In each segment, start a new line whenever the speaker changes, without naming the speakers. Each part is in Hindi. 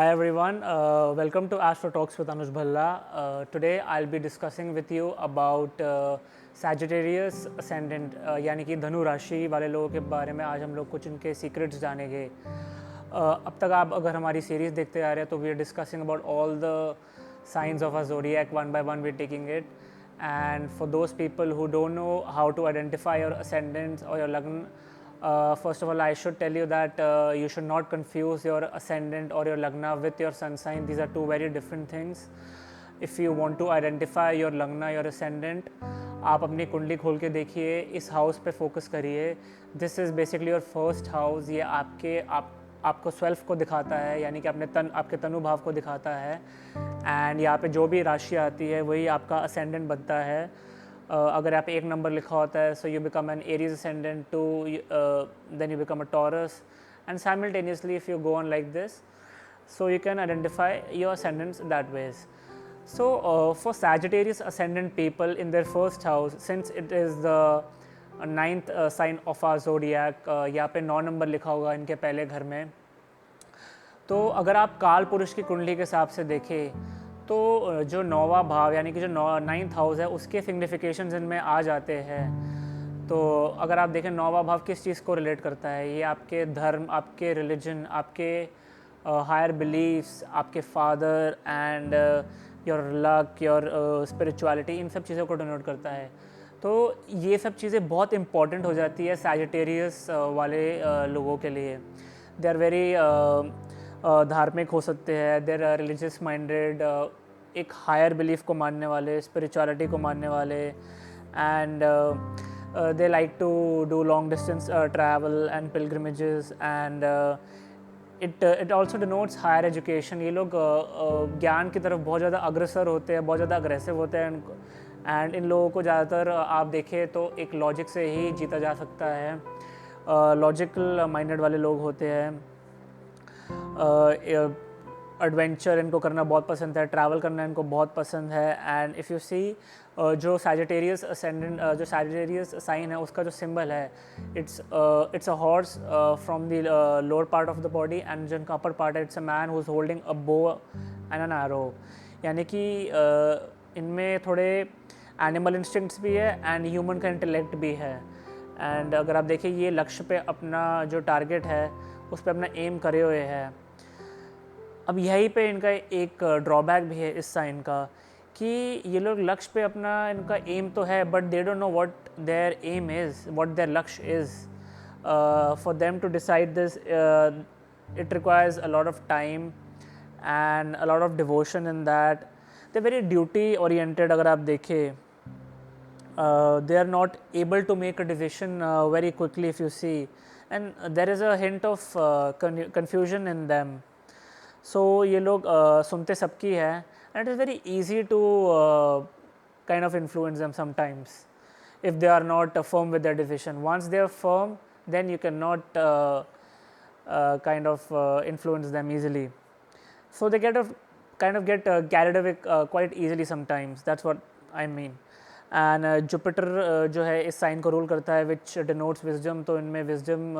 Hi everyone, welcome to Astro Talks with Anuj Bhalla. Today I'll be discussing with you about Sagittarius Ascendant यानी कि धनु राशि वाले लोगों के बारे में आज हम लोग कुछ इनके सीक्रेट्स जानेंगे। अब तक आप अगर हमारी सीरीज़ देखते आ रहे हैं तो we are discussing about all the signs of a zodiac one by one. We're taking it, and for those people who don't know how to identify your ascendants or your lagna, first of all I should tell you that you should not confuse your ascendant or your lagna with your sun sign. These are two very different things. If you want to identify your lagna, your ascendant, आप अपनी कुंडली खोल के देखिए, इस हाउस पे फोकस करिए. This is basically your first house. ये आपको सेल्फ को दिखाता है, यानी कि आपके तनु भाव को दिखाता है. एंड यहाँ पे जो भी राशि आती है वही आपका असेंडेंट बनता है. अगर यहाँ पे एक नंबर लिखा होता है, so you become an Aries ascendant too, then you become a Taurus, and simultaneously if you go on like this, so you can identify your ascendants that ways. So for Sagittarius ascendant people in their first house, since it is the ninth sign of our zodiac, यहाँ पे 9 नंबर लिखा होगा इनके पहले घर में. तो अगर आप काल पुरुष की कुंडली के हिसाब से देखें तो जो 9वां भाव यानी कि जो 9th हाउस है उसके सिग्निफिकेशंस इनमें आ जाते हैं. तो अगर आप देखें 9वां भाव किस चीज़ को रिलेट करता है, ये आपके धर्म, आपके रिलीजन, आपके हायर बिलीफ्स, आपके father and your luck, your spirituality, इन सब चीज़ों को डिनोट करता है. तो ये सब चीज़ें बहुत इंपॉर्टेंट हो जाती है सैजिटेरियस वाले लोगों के लिए. दे आर वेरी धार्मिक हो सकते हैं, दे आर रिलीजियस माइंडेड, एक हायर बिलीफ को मानने वाले, स्पिरिचुअलिटी को मानने वाले, and they like to do long distance travel and pilgrimages, and it also denotes higher education. ये लोग ज्ञान की तरफ बहुत ज़्यादा अग्रसर होते हैं, बहुत ज़्यादा अग्रेसिव होते हैं, एंड इन लोगों को ज़्यादातर आप देखें तो एक लॉजिक से ही जीता जा सकता है. लॉजिकल माइंडेड वाले लोग होते हैं. एडवेंचर इनको करना बहुत पसंद है, ट्रैवल करना इनको बहुत पसंद है. एंड इफ़ यू सी जो सैजिटेरियस असेंडेंट, जो सैजिटेरियस साइन है उसका जो सिंबल है, it's a horse from the lower part of the body, and जिनका अपर पार्ट है, it's a man who is holding a bow and an arrow. यानी कि इनमें थोड़े एनिमल इंस्टिंक्ट्स भी है एंड ह्यूमन का इंटेलेक्ट भी है. एंड अगर आप देखिए ये लक्ष्य पे अपना जो टारगेट है उस पर अपना एम करे हुए हैं. अब यहीं पे इनका एक ड्रॉबैक भी है इस साइन का, कि ये लोग लक्ष्य पे अपना, इनका एम तो है but they don't know what their aim is, what their लक्ष्य is. For them to decide this it requires a lot of time and a lot of devotion in that. They very duty oriented. अगर आप देखें they are not able to make a decision very quickly if you see, and there is a hint of confusion in them. So ये लोग सुनते सबकी है, and it is very easy to kind of influence them sometimes if they are not firm with their decision. Once they are firm, then you cannot kind of influence them easily. So they kind of get carried away quite easily sometimes. That's what I mean. And Jupiter जो है इस साइन को रूल करता है, विच डिनोट्स विजडम. तो इनमें विजडम,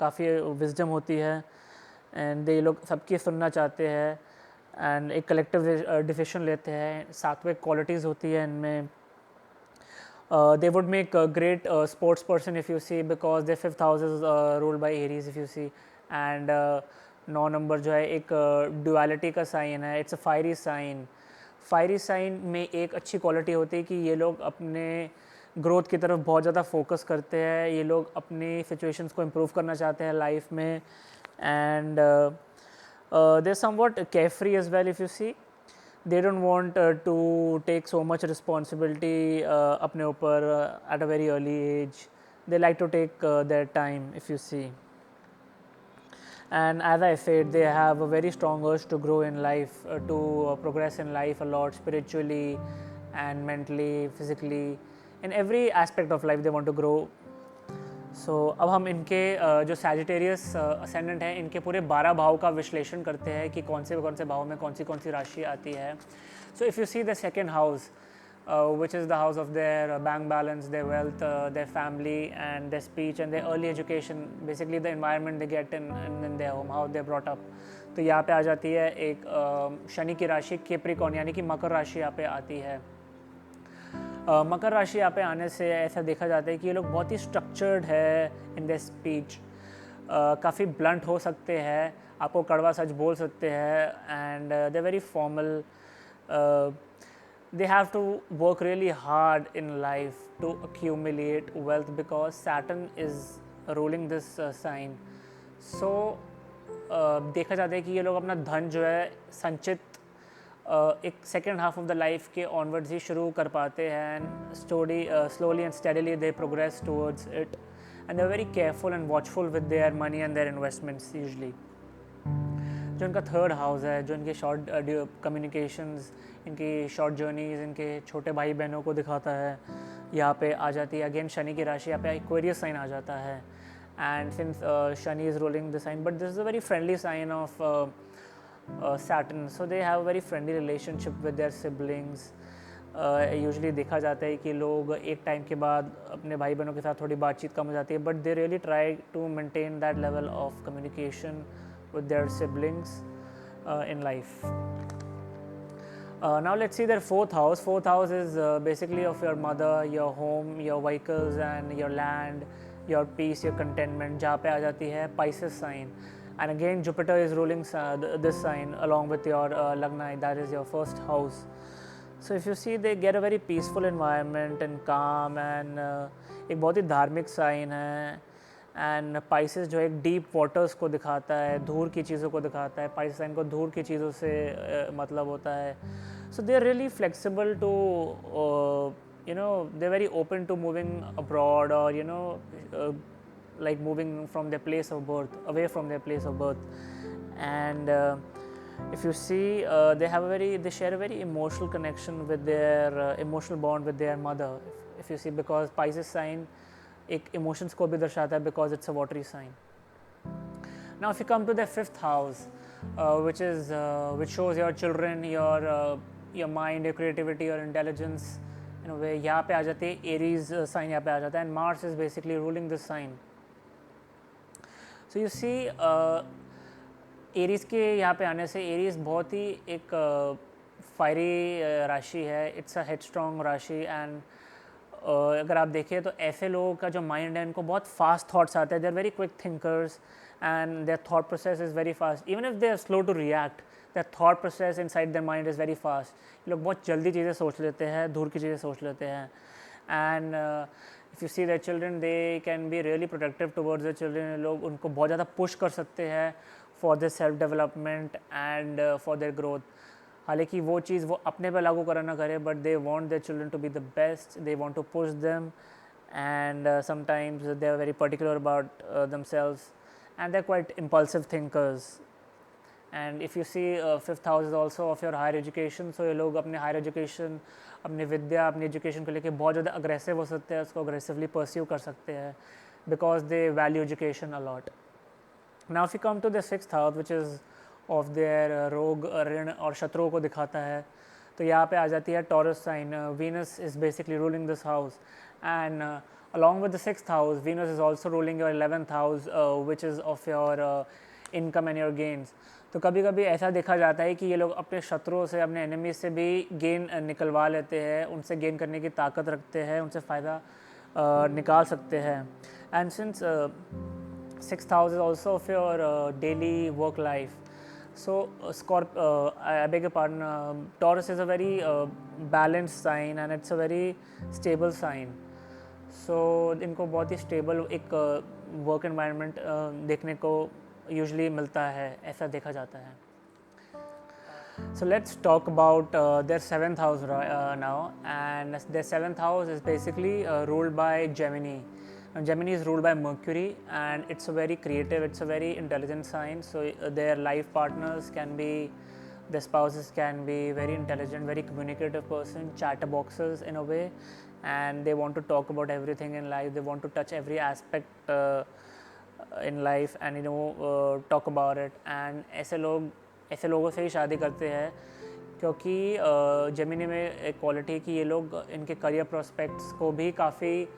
काफ़ी विजडम होती है, एंड ये लोग सबकी सुनना चाहते हैं एंड एक कलेक्टिव डिसीजन लेते हैं. सात्विक क्वालिटीज़ होती है इनमें. They would make great sports person if you see, because they 5th house is ruled by Aries if you see. And 9 number जो है एक ड्युअलिटी का साइन है, it's a fiery sign. Fiery sign में एक अच्छी क्वालिटी होती है कि ये लोग अपने ग्रोथ की तरफ बहुत ज़्यादा फोकस करते हैं. ये लोग अपनी सिचुएशंस को इम्प्रूव करना चाहते हैं लाइफ में, and they somewhat carefree as well. If you see, they don't want to take so much responsibility अपने ऊपर at a very early age. They like to take their time if you see. And as I said, they have a very strong urge to grow in life, to progress in life a lot, spiritually and mentally, physically. In every aspect of life they want to grow. So अब हम इनके जो सैजिटेरियस असेंडेंट हैं, इनके पूरे 12 भाव का विश्लेषण करते हैं कि कौन से भाव में कौन सी राशि आती है. So if you see the second house, which is the house of their bank balance, their wealth, their family, and their speech and their early education, basically the environment they get in their home, how they're brought up. तो यहाँ पे आ जाती है एक शनि की राशि कैप्रिकॉर्न यानी कि मकर राशि यहाँ पे आती है। मकर राशि यहाँ पे आने से ऐसा देखा जाता है कि ये लोग बहुत ही स्ट्रक्चर्ड है इन द स्पीच, काफ़ी ब्लंट हो सकते हैं, आपको कड़वा सच बोल सकते हैं, and they very formal, they have to work really hard in life to accumulate wealth because Saturn is ruling this sign. So देखा जाता है कि ये लोग अपना धन जो है संचित एक second half of the life के ऑनवर्ड्स ही शुरू कर पाते हैं, and slowly and steadily they progress towards it, and they're very careful and watchful with their money and their investments usually. जो इनका थर्ड हाउस है, जो इनके शॉर्ट कम्युनिकेशंस, इनकी शॉर्ट जर्नीज, इनके छोटे भाई बहनों को दिखाता है, यहाँ पे आ जाती है अगेन शनि की राशि, यहाँ पे एक्वेरियस साइन आ जाता है, and since Shani is ruling the sign, but this is a very friendly sign of Saturn, so they have a very friendly relationship with their siblings. Usually देखा जाता है कि लोग एक टाइम के बाद अपने भाई बहनों के साथ थोड़ी बातचीत कम हो जाती है, but they really try to maintain that level of communication with their siblings in life. Now let's see their fourth house. Fourth house is basically of your mother, your home, your vehicles and your land, your peace, your contentment, जहाँ पे आ जाती है Pisces sign. And again Jupiter is ruling this sign along with your Lagna, that is your first house. So if you see, they get a very peaceful environment and calm, and एक बहुत ही धार्मिक साइन है, एंड पाइसेस जो एक डीप वाटर्स को दिखाता है, धूल की चीज़ों को दिखाता है, पाइसेस साइन को धूल की चीज़ों से मतलब होता है. So they are really flexible to they very open to moving abroad, और like moving from their place of birth, away from their place of birth. And if you see, they share a very emotional connection with their emotional bond with their mother, if you see, because Pisces sign एक emotions को भी दर्शाता है, because it's a watery sign. Now if you come to the fifth house, which shows your children, your mind, your creativity, your intelligence, यहाँ पे आ जाती है Aries sign, यहाँ पे आ जाता है, and Mars is basically ruling this sign. So you see, Aries के यहाँ पे आने से, एरीज बहुत ही एक फायरी राशि है, इट्स अ हेडस्ट्रॉन्ग राशि, एंड अगर आप देखें तो ऐसे लोगों का जो माइंड है, इनको बहुत फास्ट थॉट्स आते हैं, they are very quick thinkers, and their thought process is very fast, even if they are slow to react, their thought process inside their mind is very fast. ये लोग बहुत जल्दी चीज़ें सोच लेते हैं, दूर की चीज़ें सोच लेते हैं, and if you see that children, they can be really protective towards the children. लोग उनको बहुत ज़्यादा पुश कर सकते हैं for their self development and for their growth. हालांकि वो चीज़ वो अपने पे लागू करा ना करे, but they want their children to be the best, they want to push them, and sometimes they are very particular about themselves, and they're quite impulsive thinkers. And if you see, fifth house is also of your higher education, so ये लोग अपने higher education, अपनी विद्या, अपनी education को लेके बहुत ज़्यादा aggressive हो सकते हैं, उसको aggressively pursue कर सकते हैं, because they value education a lot. Now if you come to the sixth house, which is of their रोग, ऋण और शत्रुओं को दिखाता है, तो यहाँ पे आ जाती है Taurus sign. Venus is basically ruling this house, and along with the sixth house, Venus is also ruling your 11th house, which is of your income and your gains. तो कभी कभी ऐसा देखा जाता है कि ये लोग अपने शत्रुओं से, अपने एनिमी से भी गेन निकलवा लेते हैं, उनसे गेन करने की ताकत रखते हैं, उनसे फ़ायदा निकाल सकते हैं. And since sixth house is also of your daily work life, so I beg your pardon, Taurus is a very balanced sign, and it's a very stable sign. So इनको बहुत ही stable एक work environment देखने को usually मिलता है, ऐसा देखा जाता है. So let's talk about their seventh house now, and their seventh house is basically ruled by Gemini. Gemini is ruled by Mercury, and it's a very creative, it's a very intelligent sign. So their life partners can be, their spouses can be very intelligent, very communicative person, chatterboxes in a way, and they want to talk about everything in life. They want to touch every aspect in life, and talk about it. And ऐसे लोगों से ही शादी करते हैं, क्योंकि जेमिनी में एक क्वालिटी है कि ये लोग इनके करियर प्रोस्पेक्ट्स को भी काफ़ी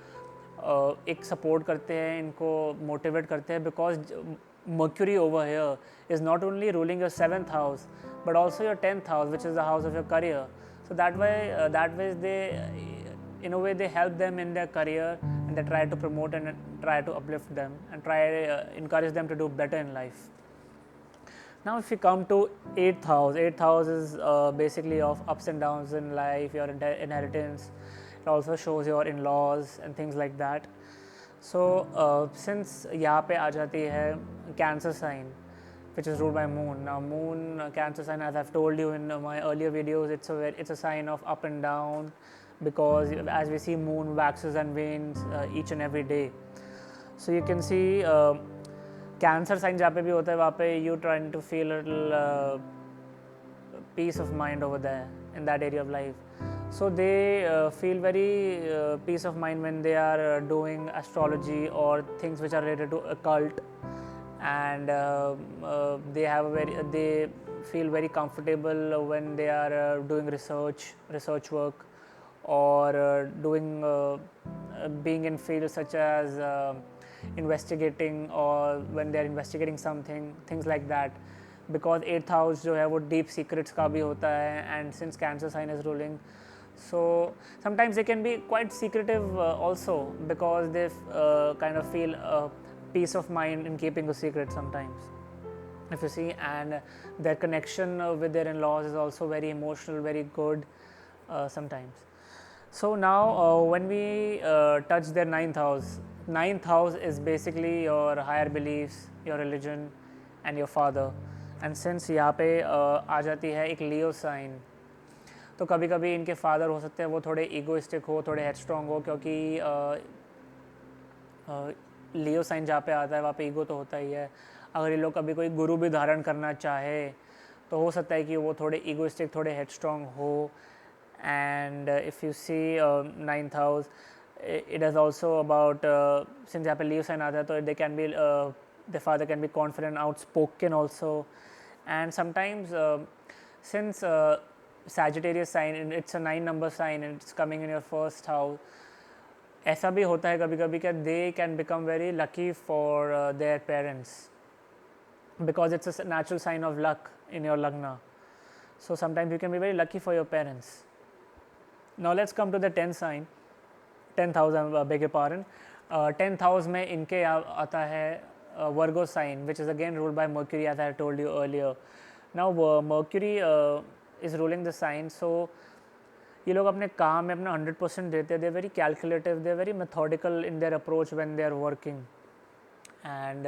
एक सपोर्ट करते हैं, इनको मोटिवेट करते हैं, because Mercury over here is not only ruling your 7th house but also your 10th house, which is the house of your career. So that way they, in a way, they help them in their career, and they try to promote and try to uplift them and try encourage them to do better in life. Now, if we come to 8th house is basically of ups and downs in life, your inheritance. It also shows your in-laws and things like that. So, since यहाँ पे आ जाती है Cancer sign, which is ruled by Moon. Now, Moon, Cancer sign, as I've told you in my earlier videos, it's a sign of up and down, because as we see, Moon waxes and wanes each and every day. So you can see Cancer sign जहाँ पे भी होता है वहाँ पे you trying to feel a little peace of mind over there in that area of life. So they feel very peace of mind when they are doing astrology or things which are related to occult, and they feel very comfortable when they are doing research work, or being in fields such as investigating, or when they are investigating something, things like that. Because 8th house जो है वो deep secrets का भी होता है, and since Cancer sign is ruling, so sometimes they can be quite secretive also, because they kind of feel peace of mind in keeping a secret sometimes, if you see. And their connection with their in-laws is also very emotional, very good sometimes. So now when we touch their 9th house is basically your higher beliefs, your religion and your father. And since यहाँ पे आ जाती है एक लियो साइन, तो कभी कभी इनके फादर हो सकते हैं वो थोड़े ईगोइस्टिक हो, थोड़े हेडस्ट्रॉन्ग हो, क्योंकि लियो साइन जहाँ पे आता है वहाँ पे ईगो तो होता ही है. अगर ये लोग कभी कोई गुरु भी धारण करना चाहे तो हो सकता है कि वो थोड़े ईगोइस्टिक, थोड़े हेडस्ट्रॉन्ग हो. And if you see 9th house, it is also about since यहाँ पे लियो साइन आता है तो they can be the father can be confident, outspoken also. And sometimes since Sagittarius sign, it's a 9-number sign and it's coming in your 1st house, ऐसा भी होता है कभी कभी कि they can become very lucky for their parents, because it's a natural sign of luck in your lagna. So sometimes you can be very lucky for your parents. Now let's come to the 10th house, I beg your pardon. 10th house में इनके आता है Virgo sign, which is again ruled by Mercury, as I told you earlier. Now Mercury is ruling the sign, so ये लोग अपने काम में अपना 100% देते हैं. They very calculative, they very methodical in their approach when they are working. And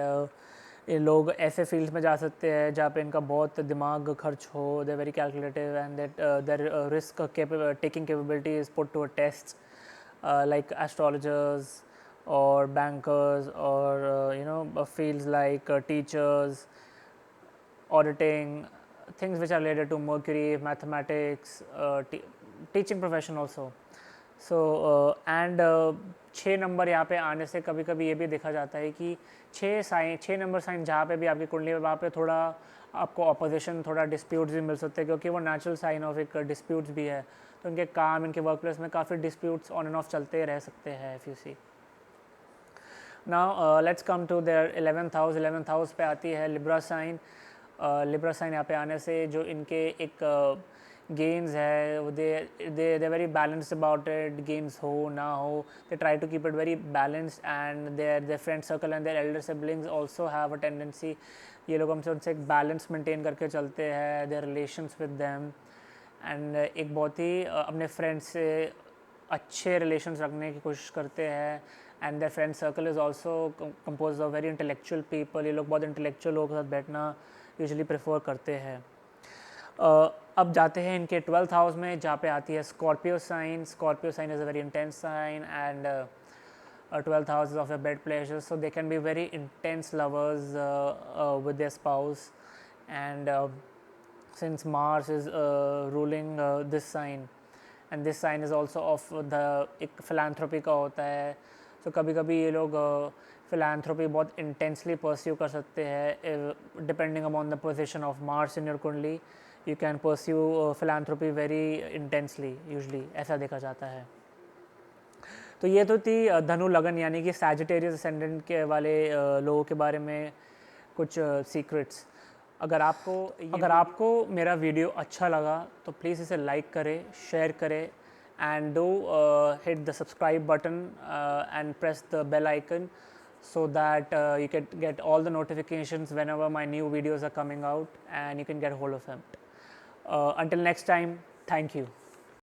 ये लोग ऐसे फील्ड्स में जा सकते हैं जहाँ पे इनका बहुत दिमाग खर्च हो. They very calculative and that their risk taking capability is put to a test, like astrologers or bankers, or fields like teachers, auditing, things which are related to Mercury, mathematics, teaching profession also. So and 6 number यहाँ पे आने से कभी कभी ये भी देखा जाता है कि 6 नंबर साइन जहाँ पे भी आपकी कुंडली में, वहाँ पे थोड़ा आपको ऑपोजिशन, थोड़ा डिस्प्यूट्स भी मिल सकते हैं, क्योंकि वो नेचुरल साइन ऑफ एक डिस्प्यूट्स भी है. तो इनके काम, इनके वर्क प्लेस में काफ़ी डिस्प्यूट्स ऑन एंड ऑफ चलते रह सकते हैं, if you see. Now let's come to their 11th house. 11th house पे आती है लिब्रा साइन. लिब्रा साइन यहाँ पे आने से जो इनके एक गेन्स है, they very balanced about it. Gains हो ना हो, they try to keep it very balanced. And their friend circle and their elder siblings also have a tendency, ये लोग हमसे उनसे एक बैलेंस मेंटेन करके चलते हैं, their relations with them. And एक बहुत ही अपने फ्रेंड्स से अच्छे रिलेशंस रखने की कोशिश करते हैं. And their friend circle is also compose of very intellectual people. ये लोग बहुत इंटेलेक्चुअल लोगों के साथ बैठना यूजुअली प्रेफर करते हैं. अब जाते हैं इनके 12th हाउस में, जहाँ पे आती है Scorpio sign. Scorpio sign is a very intense sign, and 12th house is of your bed pleasures, so they can be very intense lovers with their spouse. And since Mars is ruling this sign, and this sign is also of the एक philanthropy का होता है, so कभी कभी ये लोग philanthropy बहुत intensely pursue कर सकते हैं. Depending upon the position of Mars in your कुंडली, you can pursue philanthropy very intensely, usually ऐसा देखा जाता है. तो ये तो थी धनु लगन, यानी कि सैजिटेरियस असेंडेंट के वाले लोगों के बारे में कुछ सीक्रेट्स। अगर आपको मेरा वीडियो अच्छा लगा तो प्लीज़ इसे लाइक करें, शेयर करें, and do hit the subscribe button and press the bell icon so that you can get all the notifications whenever my new videos are coming out and you can get hold of them. Until next time, thank you.